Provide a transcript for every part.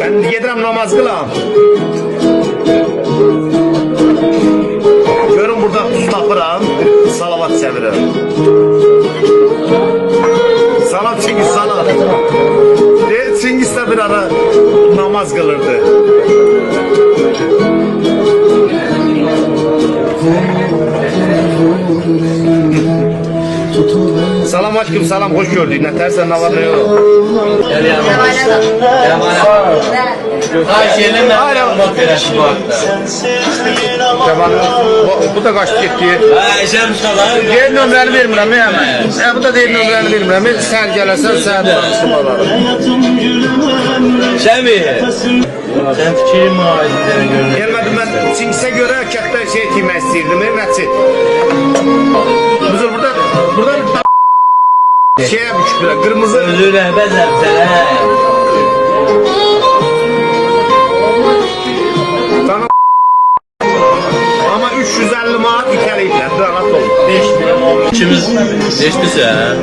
Ben gedirəm namaz qılam. Görün burada tuz tapıram, salavat çevirirəm. Salam Çingiz, salam. Çingiz de bir ara namaz kılırdı. Salam aleyküm, salam, hoş gördük. Ne tersen, ne var ne yok? Gel yanıma. Ay şeyle ben bak veresin bu hafta. Bu da kaçtı gitti. Ay sen sana. Diğer nömrəni vermirəm ya. Bu da diğer nömrəni vermirəm. Sen gələsən, sən danışım alarım. Sen mi? Sen fikir muayidlərini görürüm. Gelmədim mən Çingizə görə kətdə şey etmək istəyirdim. Nəçi? Bizim burada şeye büküblər, kırmızı. Özü rəhbət sənə. Ama 350 manat itəliyiblər, rahat olun. 5 İkimiz eşitsən.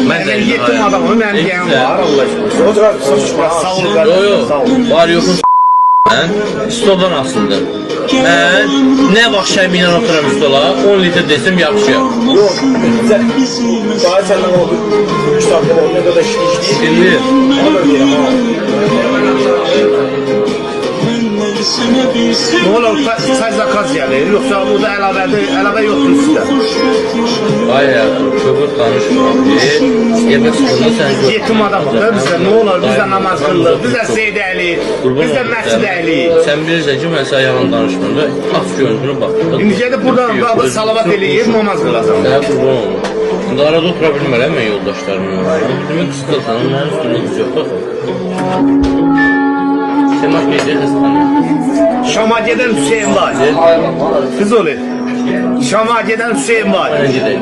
Mən yetim adamım, mənim yiyəm var, Allah aşkına. Sağ ol, Sağ ol. Var yoxun mən stoldan aslında. Mən nə vaxt şəminlə oturam stola 10 litr desem yapışıyor. Yok, daha senden oldu. 3 dakika oldu, ne kadar işleyişti. Şimdi Ama böyle ya. Ne olur, say zakaz gelir, yoksa burada əlavə yoxdur sizdə. ay hayatım çöpür danışmam. Yemek sıkıntı sen gör. Yetim adamım da bizdə, ne olur, bizdə namaz qılır, bizdə seydəlik, bizdə məscidəlik. Sen bilirsən ki mən sənə yalan danışmıyorum da aç gözünü bax. İndi gedib burada salavat eləyib, namaz qılacam. Sənə qurban olum. İndi arada otura bilmərəm mən yoldaşlarımla. Demək qısqılsan, mənim üstümdə düz yox da. Semak gecə həstanə. Şama gedən Hüseyin var. Kız olur. Şama gedən Hüseyin var. Mən gedəyim.